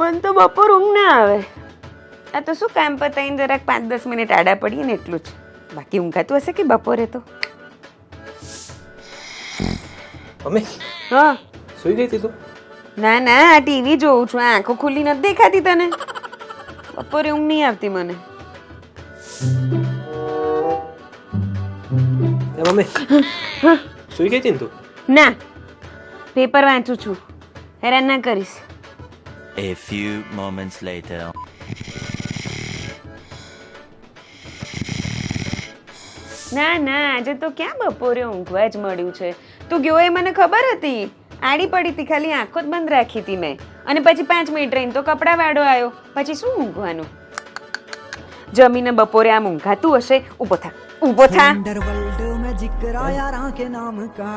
મને તો બપોર ઊંઘ ના આવે. આ તો શું કામ પતાઈને જરાક 5-10 મિનિટ આડા પડીએ ને એટલું જ. બાકી ઊંઘાતું હશે કે બપોરે તો. મમ્મી હા સુઈ ગઈ હતી તું? ના ના આ ટીવી જોઉં છું. આંખો ખુલ્લી નથી દેખાતી તને? બપોરે ઊંઘ નહીં આવતી મને. એ મમ્મી સુઈ ગઈ હતી ને તું? ના પેપર વાંચું છું. હેરાન ના કરીશ. A few moments later. ના ના આજે તો ક્યાં બપોરે ઊંઘવા જ મળ્યું છે. તું ગયો એ મને ખબર હતી. આડી પડી હતી, ખાલી આંખો જ બંધ રાખી હતી મેં. અને પછી 5 મિનિટ રહીને તો કપડાવાળો આવ્યો. પછી શું ઊંઘવાનું? જમીને બપોરે આમ ઊંઘાતું હશે? ઊભો થા, ઊભો થા. अंडरवर्ल्ड में जिक्र आया राह के नाम का